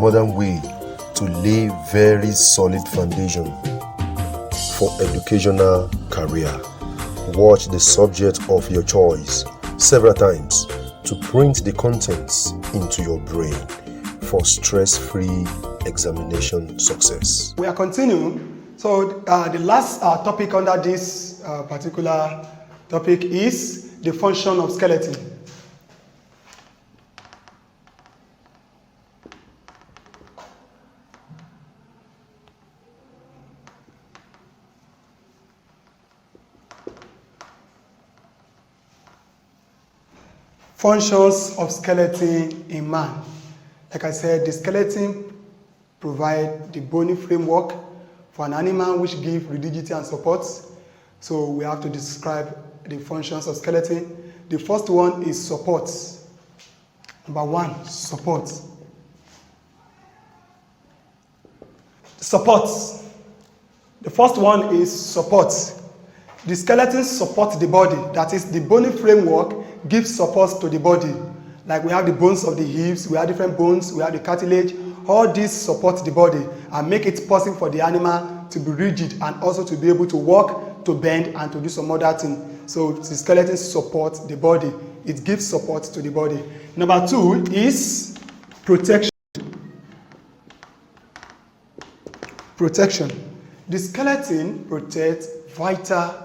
modern way to lay very solid foundation for educational career. Watch the subject of your choice several times to print the contents into your brain for stress-free examination success. We are continuing. So the last topic under this particular topic is the function of skeleton. Functions of skeleton in man. Like I said, the skeleton provides the bony framework for an animal which gives rigidity and support. So we have to describe the functions of skeleton. The first one is support. Number one, support. Support. The first one is support. The skeleton supports the body. That is, the bony framework gives support to the body. Like we have the bones of the hips, we have different bones, we have the cartilage. All these support the body and make it possible for the animal to be rigid and also to be able to walk, to bend, and to do some other thing. So the skeleton supports the body. It gives support to the body. Number two is protection. Protection. The skeleton protects vital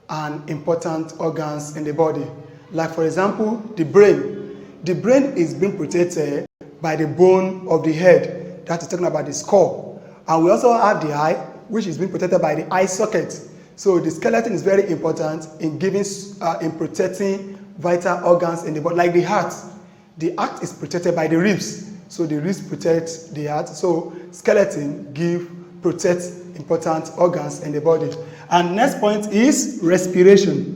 and important organs in the body. Like for example, the brain. The brain is being protected by the bone of the head. That is talking about the skull. And we also have the eye, which is being protected by the eye socket. So the skeleton is very important in giving, in protecting vital organs in the body, like the heart. The heart is protected by the ribs. So the ribs protect the heart. So skeleton protects important organs in the body. And next point is respiration.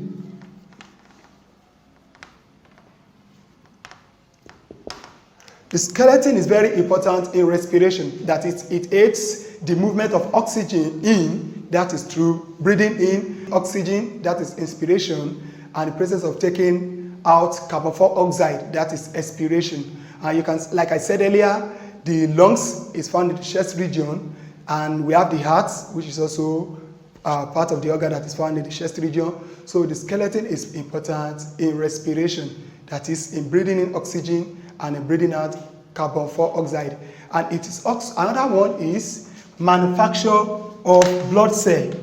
The skeleton is very important in respiration. That is, it aids the movement of oxygen in, that is through breathing in oxygen, that is inspiration, and the process of taking out carbon dioxide, that is expiration. And you can, like I said earlier, the lungs is found in the chest region, and we have the heart, which is also part of the organ that is found in the chest region. So the skeleton is important in respiration, that is in breathing in oxygen and in breathing out carbon dioxide. And it is also, another one is manufacture of blood cell.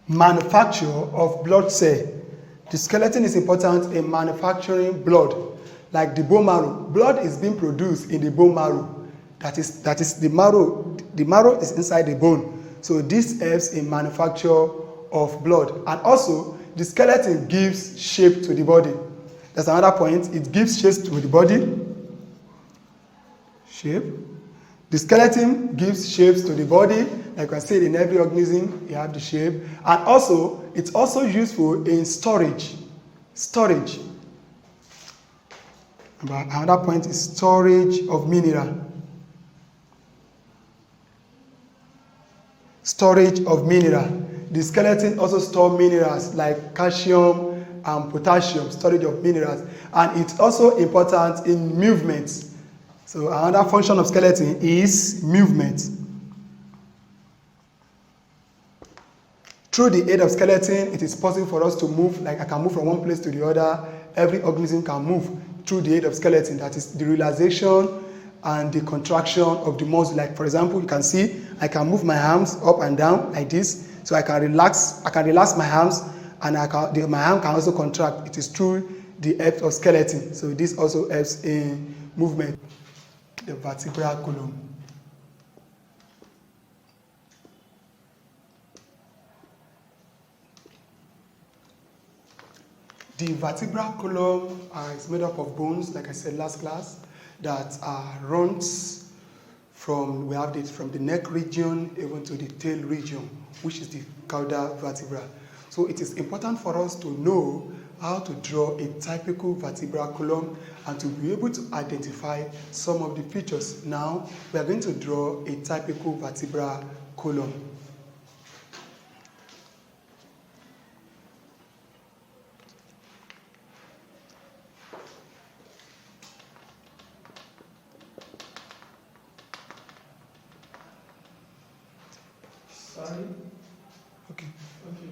Manufacture of blood cell. The skeleton is important in manufacturing blood, like the bone marrow. Blood is being produced in the bone marrow. That is the marrow. The marrow is inside the bone. So this helps in manufacture of blood. And also, the skeleton gives shape to the body. That's another point. It gives shape to the body. Shape. The skeleton gives shapes to the body. Like I said, in every organism, you have the shape. And also, it's also useful in storage. Storage. Another point is storage of mineral. Storage of mineral. The skeleton also stores minerals like calcium and potassium, storage of minerals. And it's also important in movement. So another function of skeleton is movement. Through the aid of skeleton, it is possible for us to move, like I can move from one place to the other. Every organism can move through the aid of skeleton. That is the relaxation and the contraction of the muscle. Like for example, you can see I can move my arms up and down like this. So I can relax my arms, and my arm can also contract. It is through the help of skeleton. So this also helps in movement. The vertebral column. The vertebral column is made up of bones, like I said last class, that runs from the neck region even to the tail region, which is the caudal vertebra. So it is important for us to know how to draw a typical vertebral column and to be able to identify some of the features. Now we are going to draw a typical vertebral column. Sorry? Okay. Okay,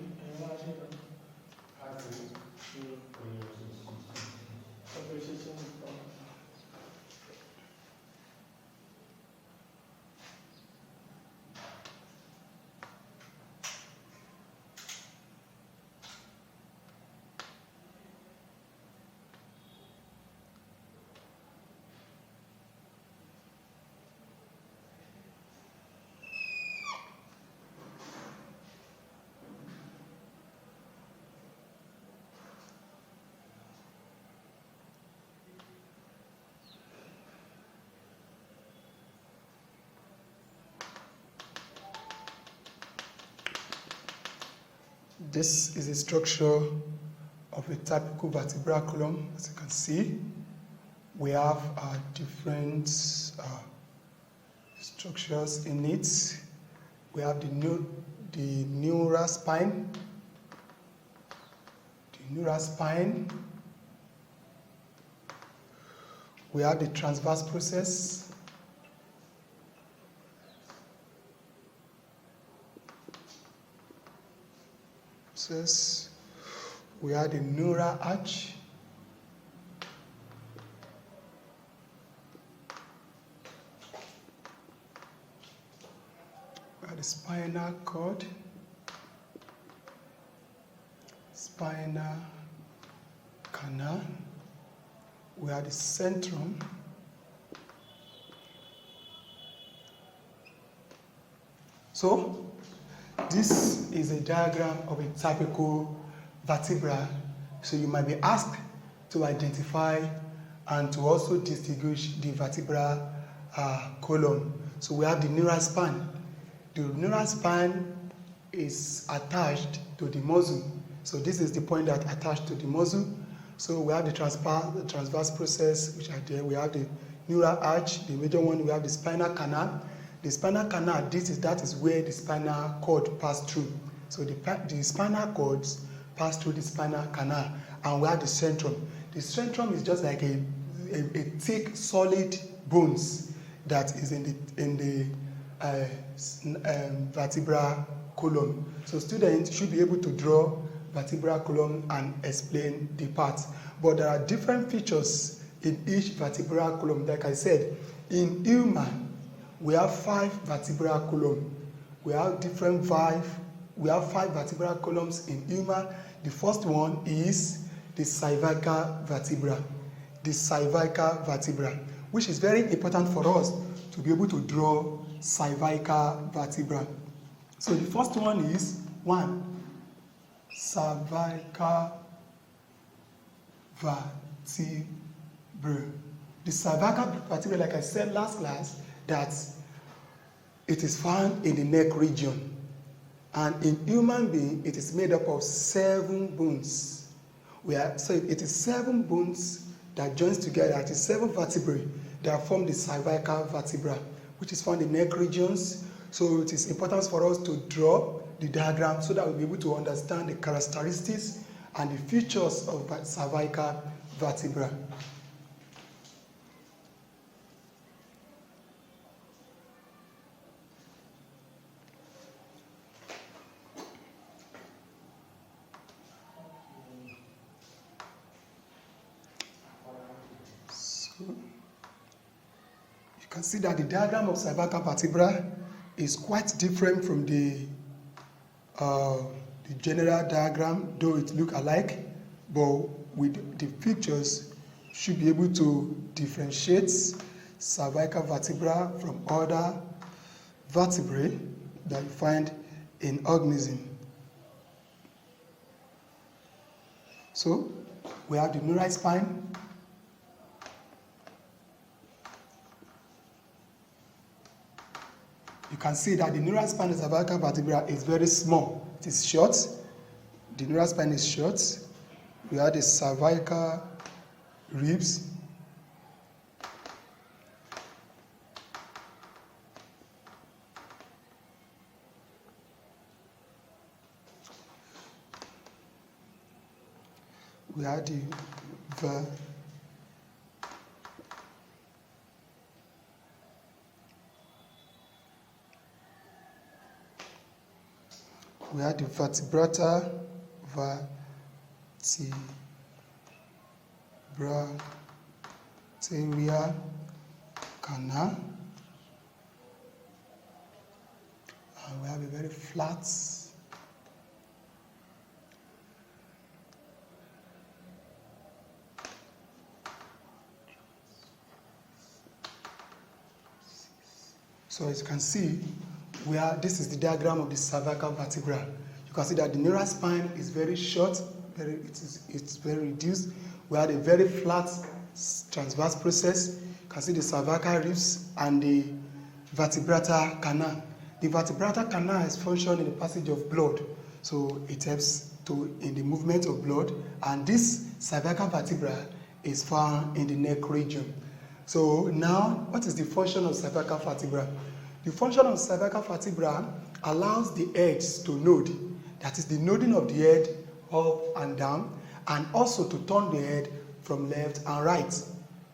This is a structure of a typical vertebral column. As you can see, we have different structures in it. We have the neural spine, we have the transverse process, we have the neural arch, we have the spinal cord, spinal canal, we have the centrum, so this is a diagram of a typical vertebra. So you might be asked to identify and to also distinguish the vertebral column. So we have the neural spine. The neural spine is attached to the muscle. So this is the point that attached to the muscle. So we have the transverse process, which are there. We have the neural arch, the major one. We have the spinal canal. The spinal canal, that is where the spinal cord passes through. So the spinal cords pass through the spinal canal, and we have the centrum. The centrum is just like a thick, solid bones that is in the vertebral column. So students should be able to draw vertebral column and explain the parts. But there are different features in each vertebral column. Like I said, in human, we have 5 vertebral columns. We have 5 vertebral columns in human. The first one is the cervical vertebra. The cervical vertebra, which is very important for us to be able to draw cervical vertebra. So the first one is 1. Cervical vertebra. The cervical vertebra, like I said last class, that it is found in the neck region, and in human being it is made up of 7 bones. So it is 7 bones that joins together. It is 7 vertebrae that form the cervical vertebra, which is found in neck regions. So it is important for us to draw the diagram so that we'll be able to understand the characteristics and the features of cervical vertebra. You can see that the diagram of cervical vertebra is quite different from the general diagram, though it look alike, but with the pictures should be able to differentiate cervical vertebra from other vertebrae that you find in organism. So we have the neural spine. You can see that the neural spine of the cervical vertebra is very small. It is short. The neural spine is short. We have the cervical ribs. We have the We have the vertebral canal, and we have a very flat so as you can see, this is the diagram of the cervical vertebra. You can see that the neural spine is very short, it's very reduced. We have a very flat transverse process. You can see the cervical ribs and the vertebral canal. The vertebral canal has function in the passage of blood, so it helps in the movement of blood. And this cervical vertebra is found in the neck region. So now, what is the function of cervical vertebra? The function of cervical vertebra allows the heads to node, that is the noding of the head up and down, and also to turn the head from left and right.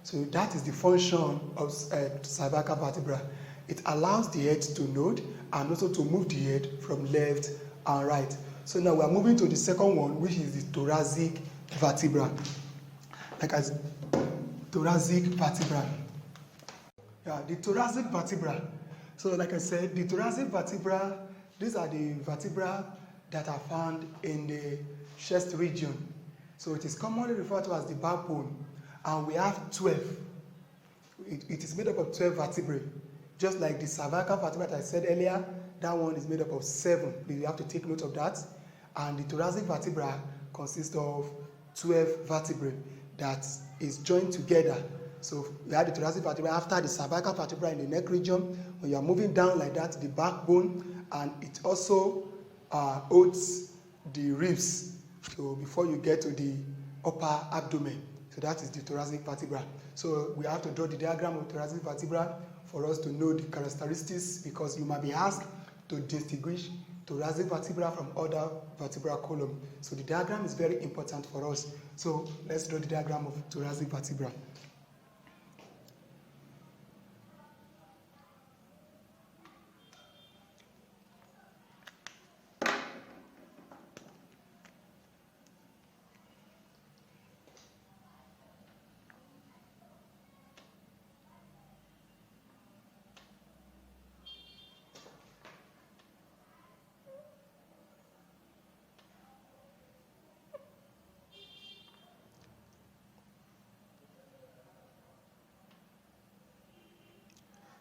So that is the function of cervical vertebra. It allows the head to node and also to move the head from left and right. So now we are moving to the second one, which is the thoracic vertebra. Thoracic vertebra. Yeah, the thoracic vertebra. So like I said, the thoracic vertebra, these are the vertebra that are found in the chest region. So it is commonly referred to as the backbone, and we have 12. It is made up of 12 vertebrae. Just like the cervical vertebra that I said earlier, that one is made up of 7. You have to take note of that. And the thoracic vertebra consists of 12 vertebrae that is joined together. So you have the thoracic vertebra after the cervical vertebra in the neck region. When you are moving down like that, the backbone, and it also holds the ribs. So before you get to the upper abdomen, so that is the thoracic vertebra. So we have to draw the diagram of thoracic vertebra for us to know the characteristics, because you might be asked to distinguish thoracic vertebra from other vertebral column. So the diagram is very important for us. So let's draw the diagram of thoracic vertebra.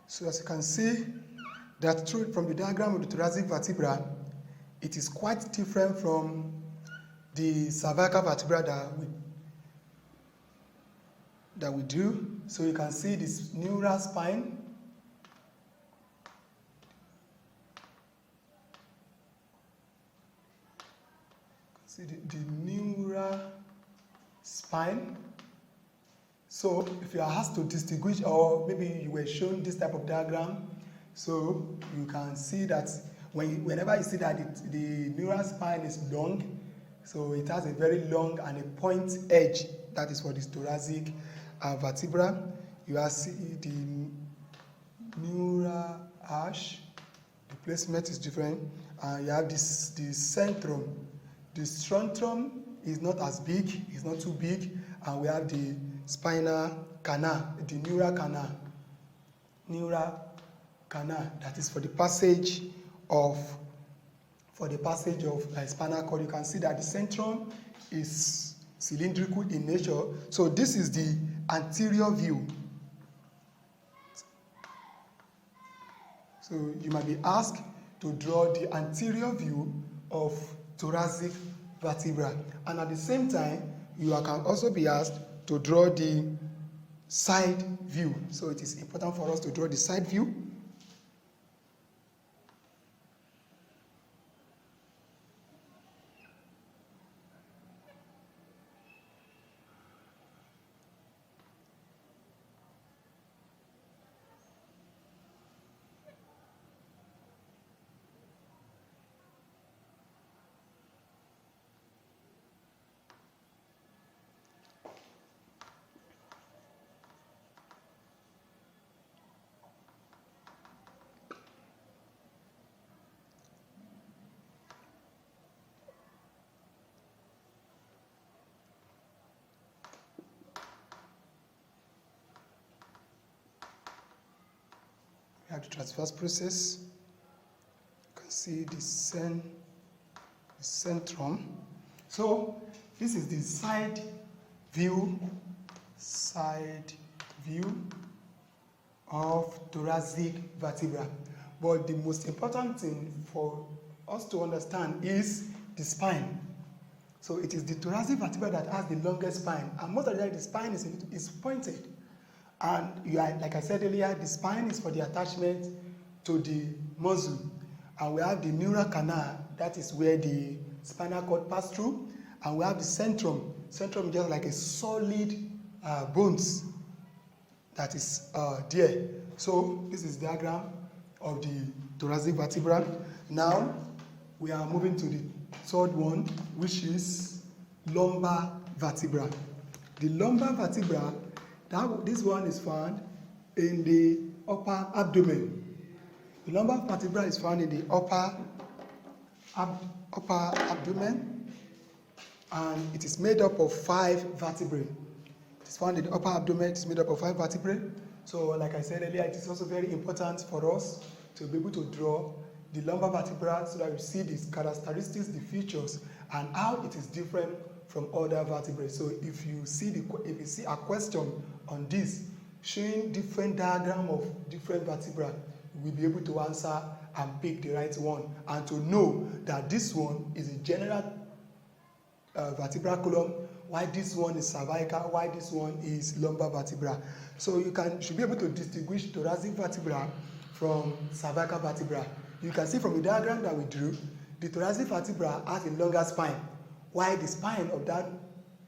So as you can see, that from the diagram of the thoracic vertebra, it is quite different from the cervical vertebra that we do. So you can see this neural spine. See the neural spine. So if you are asked to distinguish, or maybe you were shown this type of diagram, so you can see that whenever you see that the neural spine is long, so it has a very long and a point edge. That is for this thoracic vertebra. You are see the neural arch. The placement is different, and you have the centrum. The sternum is not as big; it's not too big, and we have the spinal canal, the neural canal, that is for the passage of spinal cord. You can see that the centrum is cylindrical in nature. So this is the anterior view. So you might be asked to draw the anterior view of thoracic vertebra, and at the same time you can also be asked to draw the side view. So it is important for us to draw the side view. the transverse process. You can see the centrum. So this is the side view of thoracic vertebra. But the most important thing for us to understand is the spine. So it is the thoracic vertebra that has the longest spine, and most of the time the spine is pointed. And like I said earlier, the spine is for the attachment to the muscle, and we have the neural canal, that is where the spinal cord passes through, and we have the centrum. Centrum is just like a solid bones that is there. So this is the diagram of the thoracic vertebra. Now we are moving to the third one, which is lumbar vertebra. The lumbar vertebra, this one is found in the upper abdomen. The lumbar vertebra is found in the upper abdomen, and it is made up of 5 vertebrae. It is found in the upper abdomen. It is made up of 5 vertebrae. So, like I said earlier, it is also very important for us to be able to draw the lumbar vertebra so that we see these characteristics, the features, and how it is different from other vertebrae. So, if you see a question on this showing different diagram of different vertebrae, we'll be able to answer and pick the right one, and to know that this one is a general vertebral column, why this one is cervical, why this one is lumbar vertebra. So you should be able to distinguish thoracic vertebra from cervical vertebra. You can see from the diagram that we drew, the thoracic vertebra has a longer spine, while the spine of that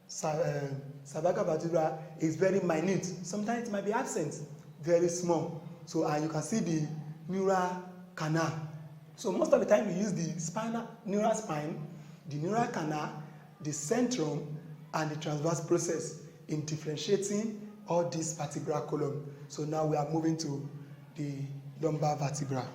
cervical vertebra is very minute. Sometimes it might be absent, very small. So, and you can see the neural canal. So most of the time we use the neural spine, the neural canal, the centrum, and the transverse process in differentiating all these vertebral column. So now we are moving to the lumbar vertebra.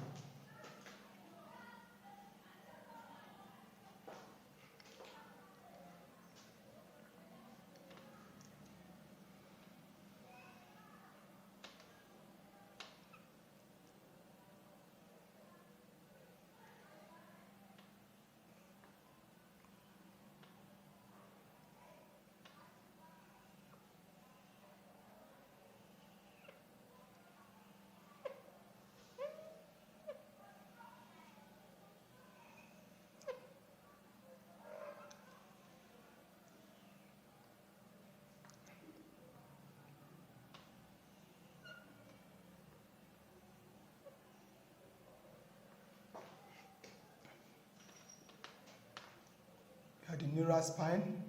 The neural spine.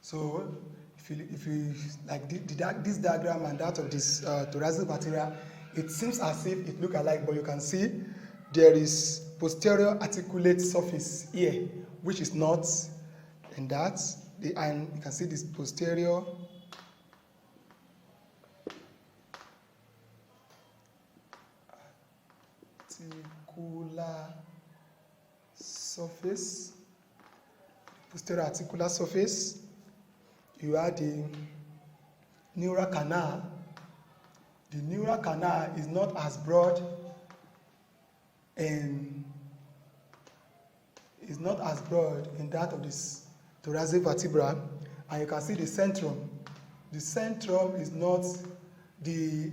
So if you like this diagram and that of this thoracic vertebra, it seems as if it look alike, but you can see there is posterior articulate surface here, which is not in that. And you can see this posterior articular surface. Posterior articular surface. You have the neural canal. The neural canal is not as broad in that of this thoracic vertebra, and you can see the centrum. The centrum is not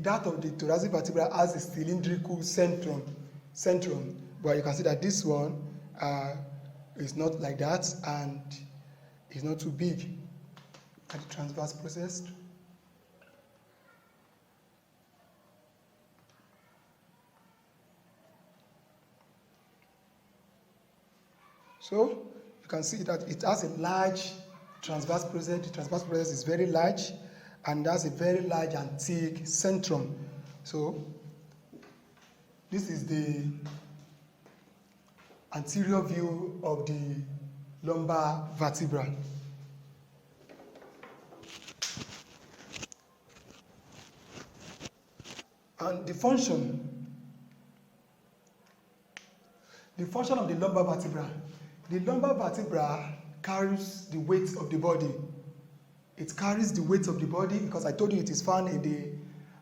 that of the thoracic vertebra has a cylindrical centrum, but you can see that this one is not like that, and is not too big at the transverse process. So you can see that it has a large transverse process. The transverse process is very large, and has a very large and thick centrum. So this is the anterior view of the lumbar vertebra. And the function of the lumbar vertebra. The lumbar vertebra carries the weight of the body. It carries the weight of the body because I told you it is found in the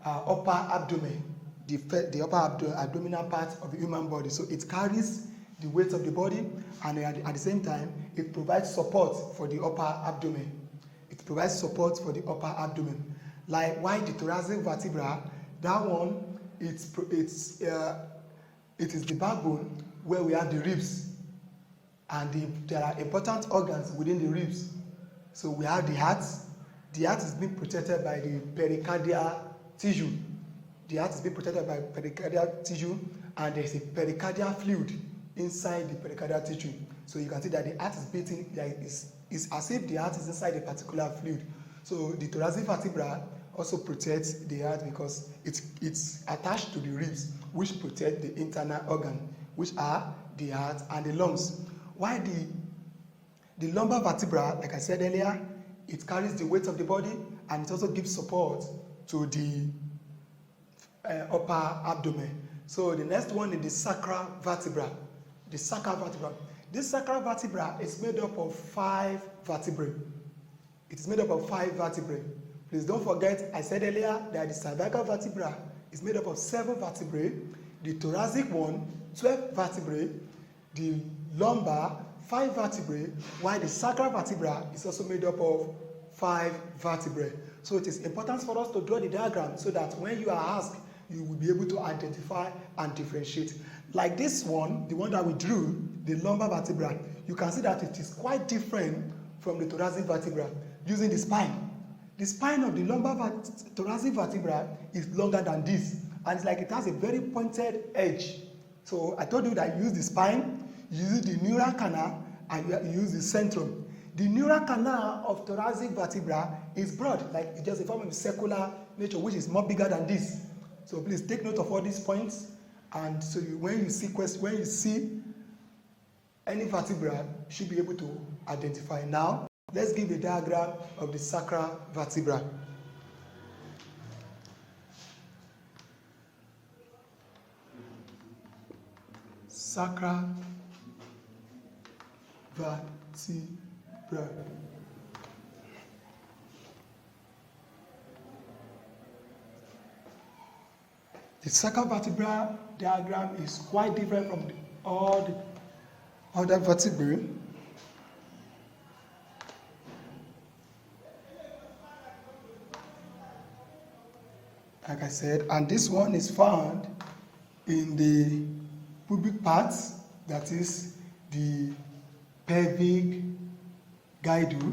upper abdomen. the upper abdominal part of the human body. So it carries the weight of the body, and at the same time, it provides support for the upper abdomen. It provides support for the upper abdomen. Like why the thoracic vertebra, that one, it is the backbone where we have the ribs, and there are important organs within the ribs. So we have the heart. The heart is being protected by the pericardial tissue. The heart is being protected by pericardial tissue, and there is a pericardial fluid inside the pericardial tissue. So you can see that the heart is beating, like it's as if the heart is inside a particular fluid. So the thoracic vertebra also protects the heart because it's attached to the ribs, which protect the internal organ, which are the heart and the lungs. While the lumbar vertebra, like I said earlier, it carries the weight of the body, and it also gives support to the upper abdomen. So the next one is the sacral vertebra. The sacral vertebra. This sacral vertebra is made up of 5 vertebrae. It is made up of 5 vertebrae. Please don't forget, I said earlier that the cervical vertebra is made up of 7 vertebrae, the thoracic one, 12 vertebrae, the lumbar, 5 vertebrae, while the sacral vertebra is also made up of 5 vertebrae. So it is important for us to draw the diagram so that when you are asked, you will be able to identify and differentiate. Like this one, the one that we drew, the lumbar vertebra, you can see that it is quite different from the thoracic vertebra using the spine. The spine of the thoracic vertebra is longer than this, and it's like it has a very pointed edge. So I told you that you use the spine, you use the neural canal, and you use the centrum. The neural canal of thoracic vertebra is broad, like it's just a form of circular nature, which is more bigger than this. So please take note of all these points, and so when you see any vertebra, you should be able to identify. Now, let's give a diagram of the sacral vertebra. Sacral vertebra. The sacral vertebra diagram is quite different from all the other vertebrae. Like I said, and this one is found in the pubic parts, that is the pelvic girdle.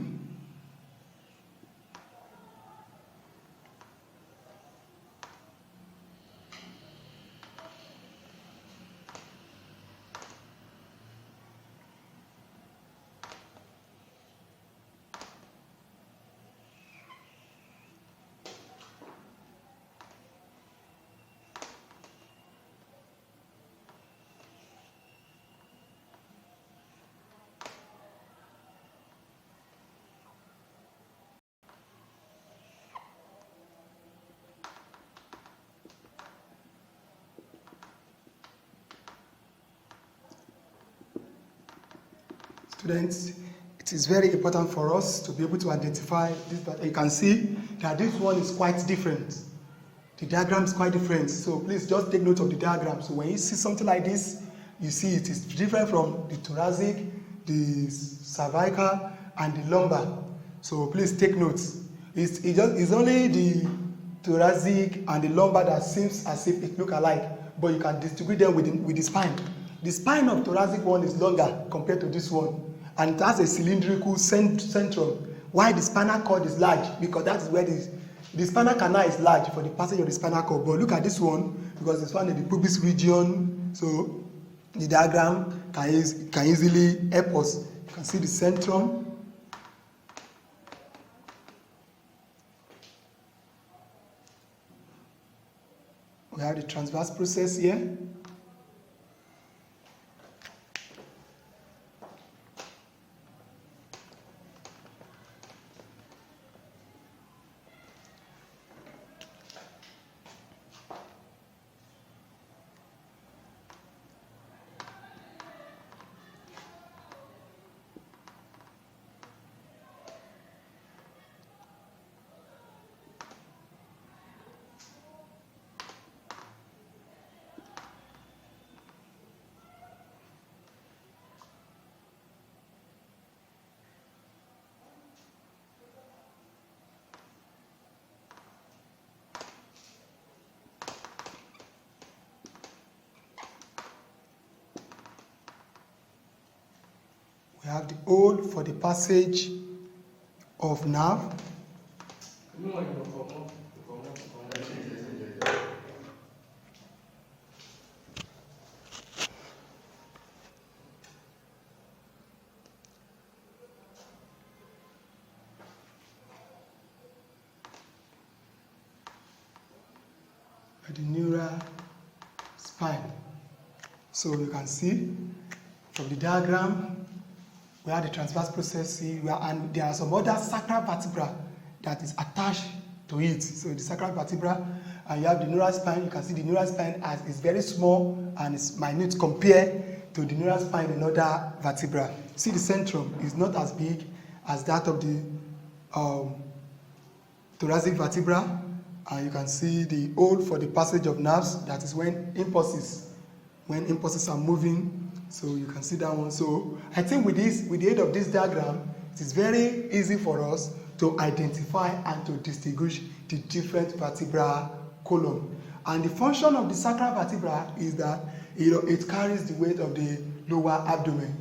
Students, it is very important for us to be able to identify this, but you can see that this one is quite different. The diagram is quite different, so please just take note of the diagram. So when you see something like this, you see it is different from the thoracic, the cervical, and the lumbar. So please take notes. It's only the thoracic and the lumbar that seems as if it look alike, but you can distribute them with the spine. The spine of thoracic one is longer compared to this one, and it has a cylindrical centrum, while the spinal cord is large, because that is where the spinal canal is large for the passage of the spinal cord. But look at this one, because it's found in the pubis region, so the diagram can easily help us. You can see the centrum. We have the transverse process here. We have the hole for the passage of nerve. The neural spine. So you can see from the diagram, we have the transverse process, and there are some other sacral vertebra that is attached to it. So the sacral vertebra, and you have the neural spine. You can see the neural spine is very small and is minute compared to the neural spine in other vertebra. See, the centrum is not as big as that of the thoracic vertebra. And you can see the hole for the passage of nerves. That is when impulses are moving. So you can see that one. So I think with the aid of this diagram, it is very easy for us to identify and to distinguish the different vertebral column. And the function of the sacral vertebra is that it carries the weight of the lower abdomen.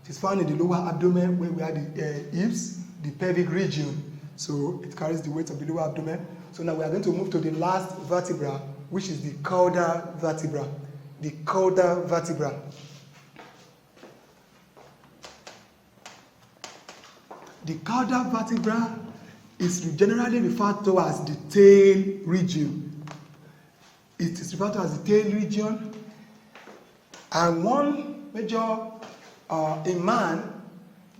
It is found in the lower abdomen where we have the hips, the pelvic region. So it carries the weight of the lower abdomen. So now we are going to move to the last vertebra, which is the caudal vertebra. The caudal vertebra. The caudal vertebra is generally referred to as the tail region. It is referred to as the tail region. And one major, in man,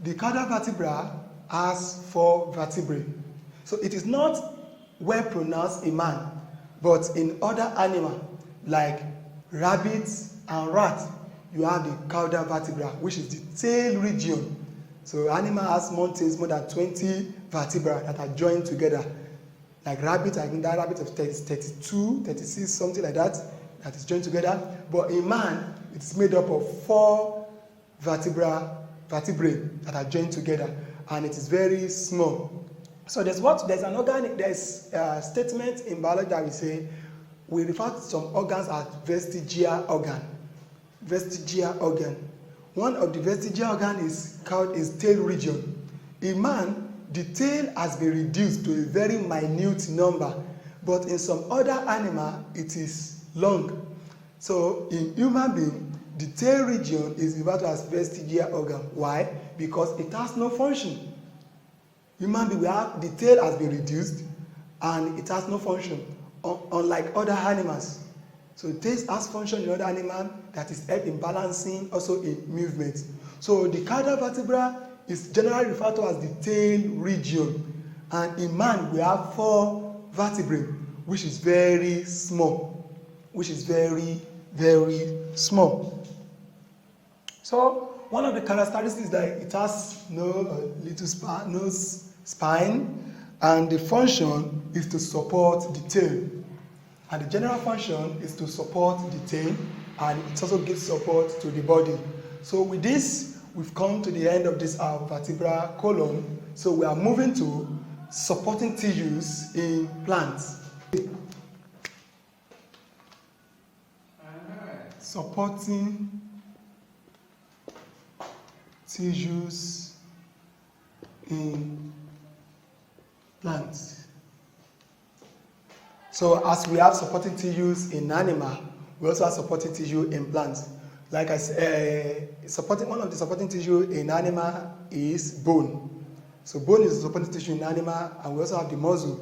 the caudal vertebra has 4 vertebrae. So it is not well pronounced in man, but in other animals like rabbits and rats, you have the caudal vertebra, which is the tail region. So animal has more than 20 vertebrae that are joined together. Like rabbit, I think that rabbit of 32, 36, something like that is joined together. But in man, it's made up of 4 vertebrae that are joined together, and it is very small. So there's a statement in biology that we say we refer to some organs as vestigial organ. Vestigial organ. One of the vestigial organ is tail region. In man, the tail has been reduced to a very minute number, but in some other animal, it is long. So in human being, the tail region is referred to as vestigial organ. Why? Because it has no function. Human being, the tail has been reduced and it has no function, unlike other animals. So the tail has function in other animals that is help in balancing, also in movement. So the caudal vertebra is generally referred to as the tail region. And in man, we have 4 vertebrae, which is very small. Which is very, very small. So one of the characteristics is that it has no spine, and the function is to support the tail. And the general function is to support the tail, and it also gives support to the body. So with this, we've come to the end of this vertebral column. So we are moving to supporting tissues in plants. Supporting tissues in plants. So as we have supporting tissues in animal, we also have supporting tissue in plants. Like I said, one of the supporting tissue in animal is bone. So bone is a supporting tissue in animal, and we also have the muscle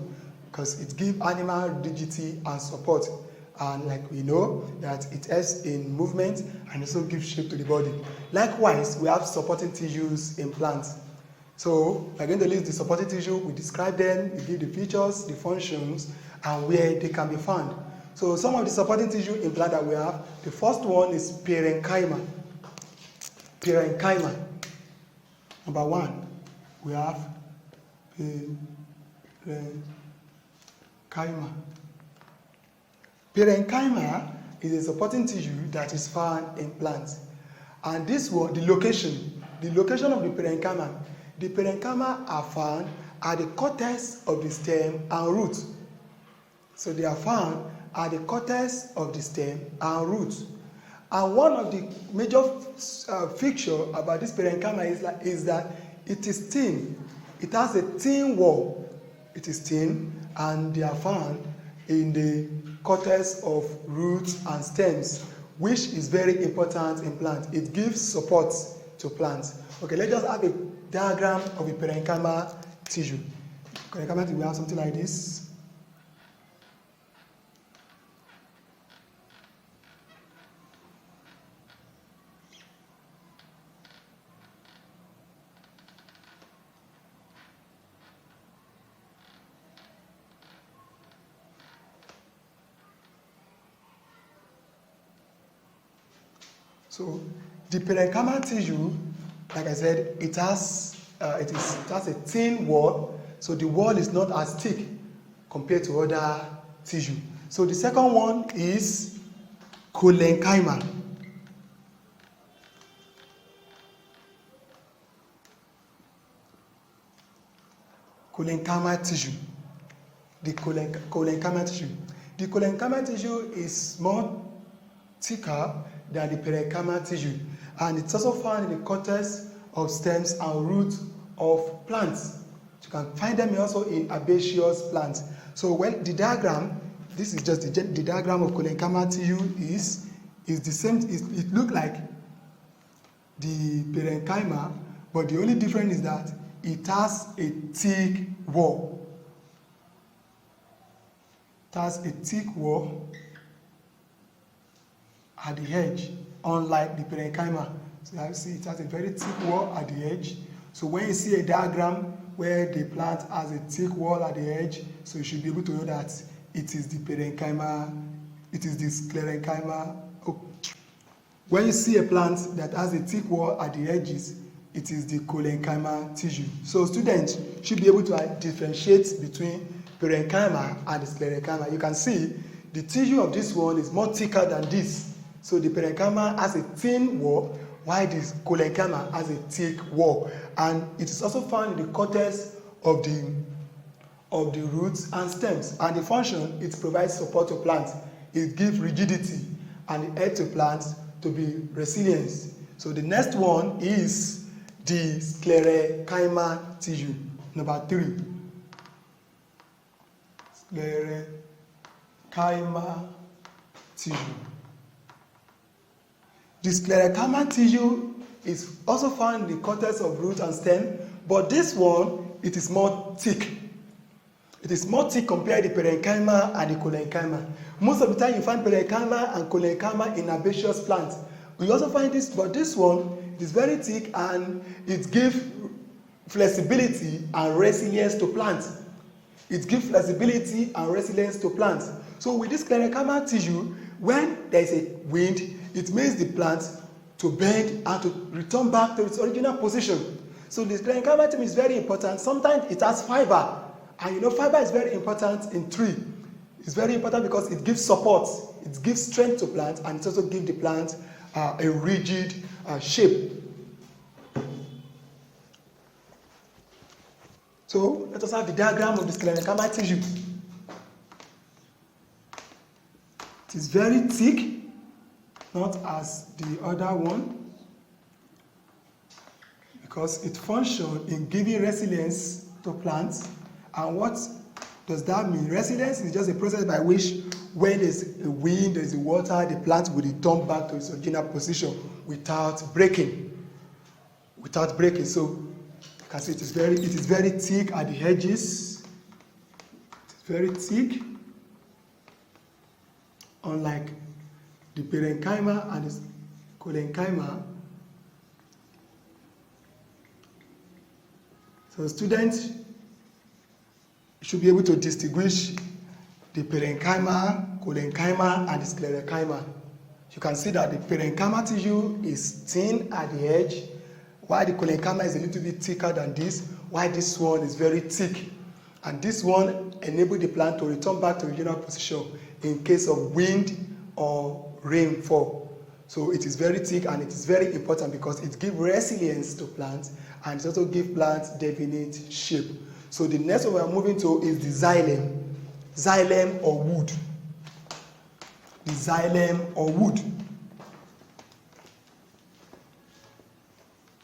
because it gives animal rigidity and support. And like we know that it helps in movement and also gives shape to the body. Likewise, we have supporting tissues in plants. So we're going to list the supporting tissue, we describe them, we give the features, the functions, and where they can be found. So some of the supporting tissue in plant that we have, the first one is parenchyma. Parenchyma. Number 1, we have parenchyma. Parenchyma is a supporting tissue that is found in plants. And this one, the location of the parenchyma are found at the cortex of the stem and root. So they are found at the cortex of the stem and root. And one of the major feature about this parenchyma is that it is thin. It has a thin wall. It is thin, and they are found in the cortex of roots and stems, which is very important in plants. It gives support to plants. Okay, let's just have a diagram of a parenchyma tissue. Parenchyma tissue, we have something like this. So the parenchymal tissue, like I said, it has a thin wall, so the wall is not as thick compared to other tissue. So the second one is cholenchyma. Cholenchymal tissue. The cholenchymal tissue. The cholenchymal tissue is more thicker than the parenchymal tissue, and it's also found in the cortex of stems and roots of plants. You can find them also in herbaceous plants. So when the diagram, this is just the diagram of cholenchymal tissue is the same. It looks like the parenchyma, but the only difference is that it has a thick wall. It has a thick wall at the edge, unlike the parenchyma. So you see it has a very thick wall at the edge. So when you see a diagram where the plant has a thick wall at the edge, so you should be able to know that it is the parenchyma, it is the sclerenchyma. Oh. When you see a plant that has a thick wall at the edges, it is the cholenchyma tissue. So students should be able to differentiate between parenchyma and the sclerenchyma. You can see the tissue of this one is more thicker than this. So the parenchyma has a thin wall, while the cholenchyma has a thick wall. And it is also found in the cortex of the roots and stems. And the function, it provides support to plants. It gives rigidity and it helps the plants to be resilient. So the next one is the sclerenchyma tissue, number 3. Sclerenchyma tissue. The sclerenchyma tissue is also found in the cortex of root and stem, but this one, it is more thick. It is more thick compared to the parenchyma and the cholenchyma. Most of the time you find parenchyma and cholenchyma in herbaceous plants. We also find this, but this one is very thick and it gives flexibility and resilience to plants. It gives flexibility and resilience to plants. So with this sclerenchyma tissue, when there is a wind, it makes the plant to bend and to return back to its original position. So the sclerenchyma tissue is very important. Sometimes it has fiber, and you know fiber is very important in tree. It's very important because it gives support, it gives strength to plant, and it also gives the plant a rigid shape. So let us have the diagram of the sclerenchyma tissue. It is very thick, not as the other one, because it functions in giving resilience to plants. And what does that mean? Resilience is just a process by which when there's a wind, there's a water, the plant will return back to its original position without breaking. So you can see it is very thick at the edges. It's very thick, unlike the parenchyma and the cholenchyma. So students should be able to distinguish the parenchyma, cholenchyma, and the sclerenchyma. You can see that the parenchyma tissue is thin at the edge, while the cholenchyma is a little bit thicker than this, while this one is very thick. And this one enables the plant to return back to original position in case of wind or rainfall. So it is very thick and it is very important because it gives resilience to plants and it also gives plants definite shape. So the next one we are moving to is the xylem or wood. The xylem or wood.